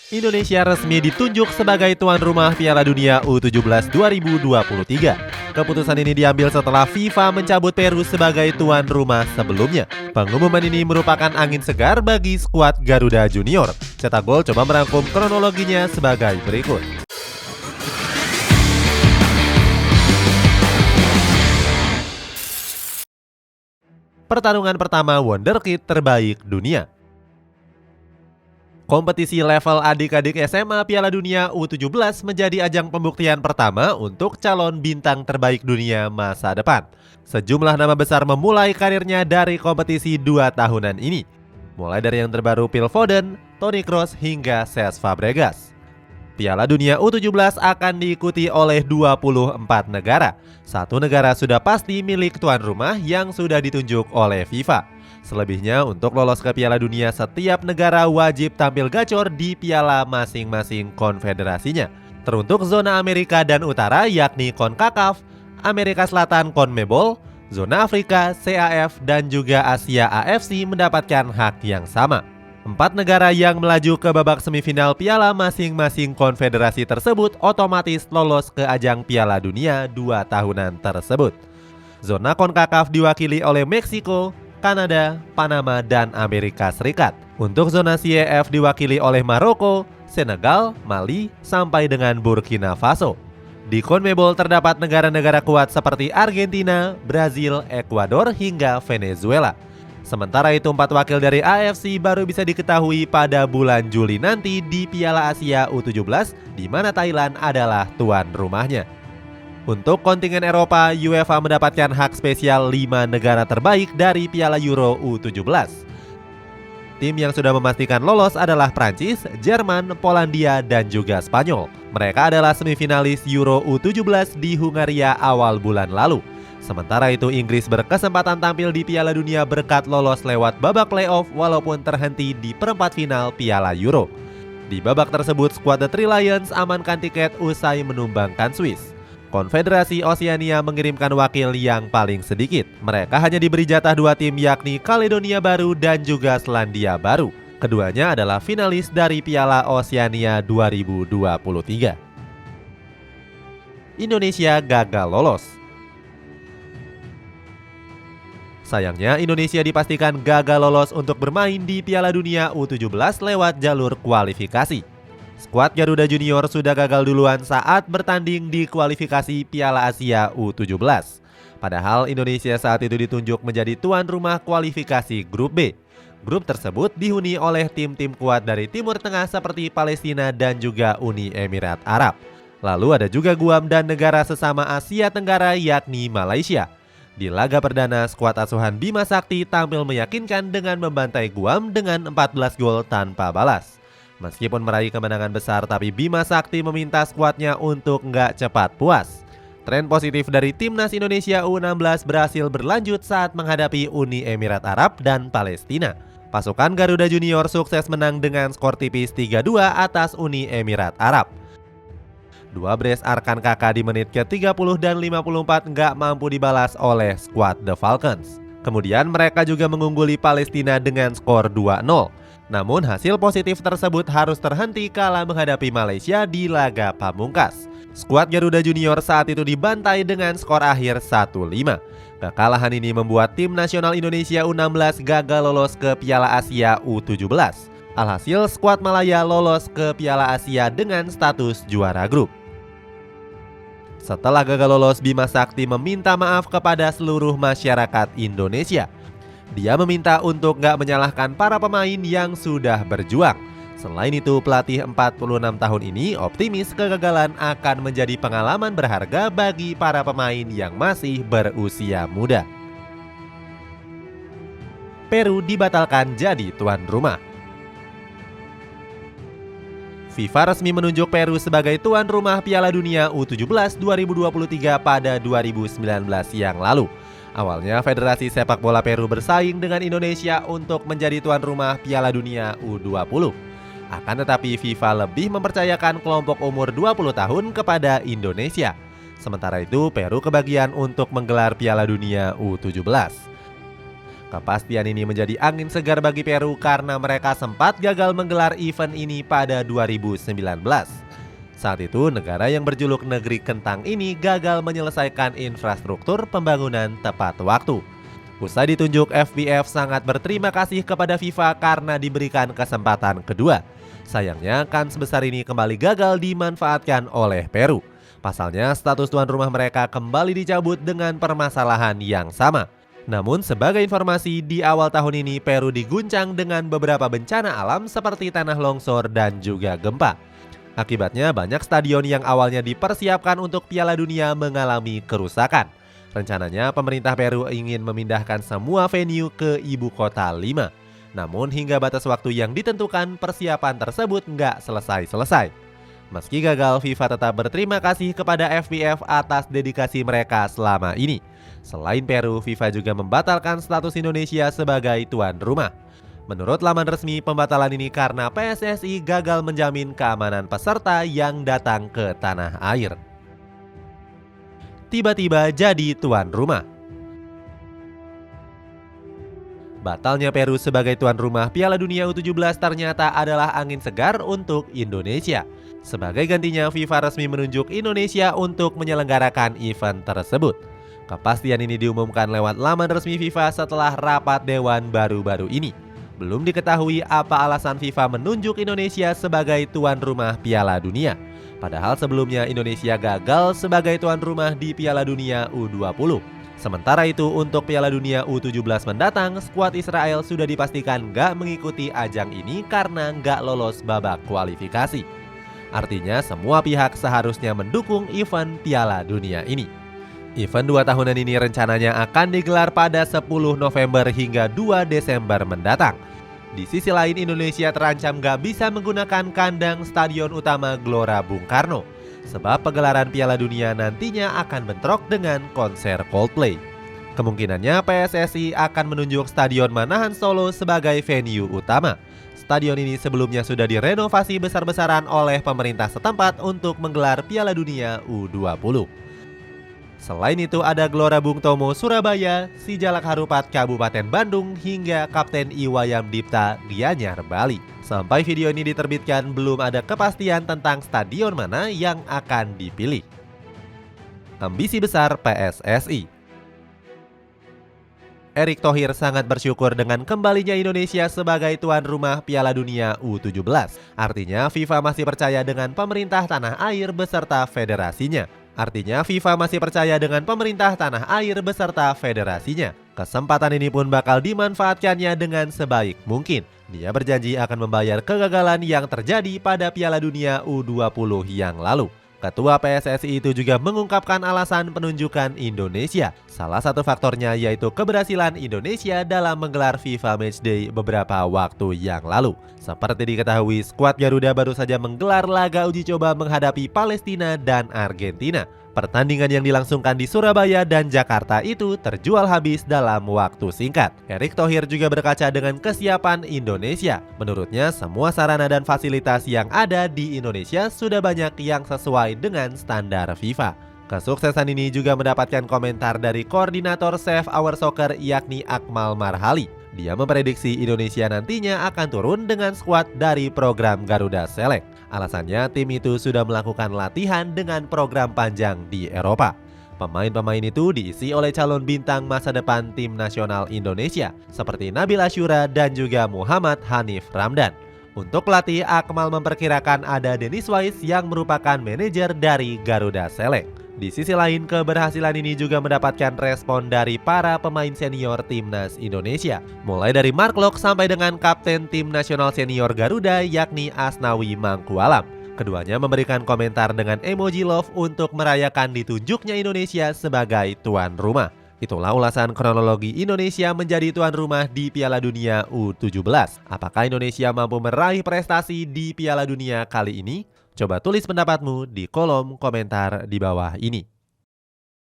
Indonesia resmi ditunjuk sebagai tuan rumah Piala Dunia U17 2023. Keputusan ini diambil setelah FIFA mencabut Peru sebagai tuan rumah sebelumnya. Pengumuman ini merupakan angin segar bagi skuad Garuda Junior. Cetak Gol coba merangkum kronologinya sebagai berikut. Pertarungan pertama Wonderkid terbaik dunia. Kompetisi level adik-adik SMA Piala Dunia U17 menjadi ajang pembuktian pertama untuk calon bintang terbaik dunia masa depan. Sejumlah nama besar memulai karirnya dari kompetisi 2 tahunan ini. Mulai dari yang terbaru Phil Foden, Toni Kroos hingga Cesc Fabregas. Piala Dunia U17 akan diikuti oleh 24 negara. Satu negara sudah pasti milik tuan rumah yang sudah ditunjuk oleh FIFA. Selebihnya untuk lolos ke Piala Dunia setiap negara wajib tampil gacor di piala masing-masing konfederasinya. Teruntuk zona Amerika dan Utara yakni CONCACAF, Amerika Selatan CONMEBOL, zona Afrika CAF dan juga Asia AFC mendapatkan hak yang sama. 4 negara yang melaju ke babak semifinal piala masing-masing konfederasi tersebut otomatis lolos ke ajang Piala Dunia 2 tahunan tersebut. Zona CONCACAF diwakili oleh Meksiko, Kanada, Panama, dan Amerika Serikat. Untuk zona CAF diwakili oleh Maroko, Senegal, Mali, sampai dengan Burkina Faso. Di CONMEBOL terdapat negara-negara kuat seperti Argentina, Brazil, Ekuador, hingga Venezuela. Sementara itu 4 wakil dari AFC baru bisa diketahui pada bulan Juli nanti di Piala Asia U17, di mana Thailand adalah tuan rumahnya. Untuk kontingen Eropa, UEFA mendapatkan hak spesial 5 negara terbaik dari Piala Euro U17. Tim yang sudah memastikan lolos adalah Prancis, Jerman, Polandia, dan juga Spanyol. Mereka adalah semifinalis Euro U17 di Hungaria awal bulan lalu. Sementara itu Inggris berkesempatan tampil di Piala Dunia berkat lolos lewat babak playoff walaupun terhenti di perempat final Piala Euro. Di babak tersebut skuad The Three Lions amankan tiket usai menumbangkan Swiss. Konfederasi Oseania mengirimkan wakil yang paling sedikit. Mereka hanya diberi jatah 2 tim yakni Kaledonia Baru dan juga Selandia Baru. Keduanya adalah finalis dari Piala Oseania 2023. Indonesia gagal lolos. Sayangnya Indonesia dipastikan gagal lolos untuk bermain di Piala Dunia U17 lewat jalur kualifikasi. Skuad Garuda Junior sudah gagal duluan saat bertanding di kualifikasi Piala Asia U17. Padahal Indonesia saat itu ditunjuk menjadi tuan rumah kualifikasi Grup B. Grup tersebut dihuni oleh tim-tim kuat dari Timur Tengah seperti Palestina dan juga Uni Emirat Arab. Lalu ada juga Guam dan negara sesama Asia Tenggara yakni Malaysia. Di laga perdana, skuad asuhan Bima Sakti tampil meyakinkan dengan membantai Guam dengan 14 gol tanpa balas. Meskipun meraih kemenangan besar, tapi Bima Sakti meminta skuadnya untuk nggak cepat puas. Tren positif dari timnas Indonesia U16 berhasil berlanjut saat menghadapi Uni Emirat Arab dan Palestina. Pasukan Garuda Junior sukses menang dengan skor tipis 3-2 atas Uni Emirat Arab. 2 brace Arkan Kakak di menit ke-30 dan 54 nggak mampu dibalas oleh skuad The Falcons. Kemudian mereka juga mengungguli Palestina dengan skor 2-0. Namun hasil positif tersebut harus terhenti kala menghadapi Malaysia di laga pamungkas. Skuad Garuda Junior saat itu dibantai dengan skor akhir 1-5. Kekalahan ini membuat tim nasional Indonesia U16 gagal lolos ke Piala Asia U17. Alhasil skuad Malaya lolos ke Piala Asia dengan status juara grup. Setelah gagal lolos, Bima Sakti meminta maaf kepada seluruh masyarakat Indonesia. Dia meminta untuk nggak menyalahkan para pemain yang sudah berjuang. Selain itu, pelatih 46 tahun ini optimis kegagalan akan menjadi pengalaman berharga bagi para pemain yang masih berusia muda. Peru dibatalkan jadi tuan rumah. FIFA resmi menunjuk Peru sebagai tuan rumah Piala Dunia U17 2023 pada 2019 yang lalu. Awalnya Federasi Sepak Bola Peru bersaing dengan Indonesia untuk menjadi tuan rumah Piala Dunia U20. Akan tetapi FIFA lebih mempercayakan kelompok umur 20 tahun kepada Indonesia. Sementara itu Peru kebagian untuk menggelar Piala Dunia U17. Kepastian ini menjadi angin segar bagi Peru karena mereka sempat gagal menggelar event ini pada 2019. Saat itu, negara yang berjuluk negeri kentang ini gagal menyelesaikan infrastruktur pembangunan tepat waktu. Usai ditunjuk, FBF sangat berterima kasih kepada FIFA karena diberikan kesempatan kedua. Sayangnya, kans besar ini kembali gagal dimanfaatkan oleh Peru. Pasalnya, status tuan rumah mereka kembali dicabut dengan permasalahan yang sama. Namun, sebagai informasi, di awal tahun ini Peru diguncang dengan beberapa bencana alam seperti tanah longsor dan juga gempa. Akibatnya, banyak stadion yang awalnya dipersiapkan untuk Piala Dunia mengalami kerusakan. Rencananya, pemerintah Peru ingin memindahkan semua venue ke ibu kota Lima. Namun, hingga batas waktu yang ditentukan, persiapan tersebut nggak selesai-selesai. Meski gagal, FIFA tetap berterima kasih kepada FBF atas dedikasi mereka selama ini. Selain Peru, FIFA juga membatalkan status Indonesia sebagai tuan rumah. Menurut laman resmi, pembatalan ini karena PSSI gagal menjamin keamanan peserta yang datang ke tanah air. Tiba-tiba jadi tuan rumah. Batalnya Peru sebagai tuan rumah Piala Dunia U17 ternyata adalah angin segar untuk Indonesia. Sebagai gantinya, FIFA resmi menunjuk Indonesia untuk menyelenggarakan event tersebut. Kepastian ini diumumkan lewat laman resmi FIFA setelah rapat dewan baru-baru ini. Belum diketahui apa alasan FIFA menunjuk Indonesia sebagai tuan rumah Piala Dunia. Padahal sebelumnya Indonesia gagal sebagai tuan rumah di Piala Dunia U20. Sementara itu untuk Piala Dunia U17 mendatang, skuad Israel sudah dipastikan nggak mengikuti ajang ini karena nggak lolos babak kualifikasi. Artinya semua pihak seharusnya mendukung event Piala Dunia ini. Event 2 tahunan ini rencananya akan digelar pada 10 November hingga 2 Desember mendatang. Di sisi lain, Indonesia terancam gak bisa menggunakan kandang stadion utama Gelora Bung Karno, sebab pegelaran Piala Dunia nantinya akan bentrok dengan konser Coldplay. Kemungkinannya PSSI akan menunjuk Stadion Manahan Solo sebagai venue utama. Stadion ini sebelumnya sudah direnovasi besar-besaran oleh pemerintah setempat untuk menggelar Piala Dunia U20. Selain itu ada Gelora Bung Tomo Surabaya, Sijalak Harupat Kabupaten Bandung, hingga Kapten Iwayam Dipta Gianyar Bali. Sampai video ini diterbitkan belum ada kepastian tentang stadion mana yang akan dipilih. Ambisi besar PSSI. Erick Thohir sangat bersyukur dengan kembalinya Indonesia sebagai tuan rumah Piala Dunia U17. Artinya FIFA masih percaya dengan pemerintah tanah air beserta federasinya. Kesempatan ini pun bakal dimanfaatkannya dengan sebaik mungkin. Dia berjanji akan membayar kegagalan yang terjadi pada Piala Dunia U20 yang lalu. Ketua PSSI itu juga mengungkapkan alasan penunjukan Indonesia. Salah satu faktornya yaitu keberhasilan Indonesia dalam menggelar FIFA Matchday beberapa waktu yang lalu. Seperti diketahui, skuad Garuda baru saja menggelar laga uji coba menghadapi Palestina dan Argentina. Pertandingan yang dilangsungkan di Surabaya dan Jakarta itu terjual habis dalam waktu singkat. Erick Thohir juga berkaca dengan kesiapan Indonesia. Menurutnya, semua sarana dan fasilitas yang ada di Indonesia sudah banyak yang sesuai dengan standar FIFA. Kesuksesan ini juga mendapatkan komentar dari koordinator Save Our Soccer yakni Akmal Marhali. Dia memprediksi Indonesia nantinya akan turun dengan skuad dari program Garuda Select. Alasannya, tim itu sudah melakukan latihan dengan program panjang di Eropa. Pemain-pemain itu diisi oleh calon bintang masa depan tim nasional Indonesia seperti Nabil Asyura dan juga Muhammad Hanif Ramdan. Untuk pelatih, Akmal memperkirakan ada Dennis Wise yang merupakan manajer dari Garuda Select. Di sisi lain, keberhasilan ini juga mendapatkan respon dari para pemain senior timnas Indonesia. Mulai dari Mark Locke sampai dengan kapten tim nasional senior Garuda yakni Asnawi Mangkualam. Keduanya memberikan komentar dengan emoji love untuk merayakan ditunjuknya Indonesia sebagai tuan rumah. Itulah ulasan kronologi Indonesia menjadi tuan rumah di Piala Dunia U17. Apakah Indonesia mampu meraih prestasi di Piala Dunia kali ini? Coba tulis pendapatmu di kolom komentar di bawah ini.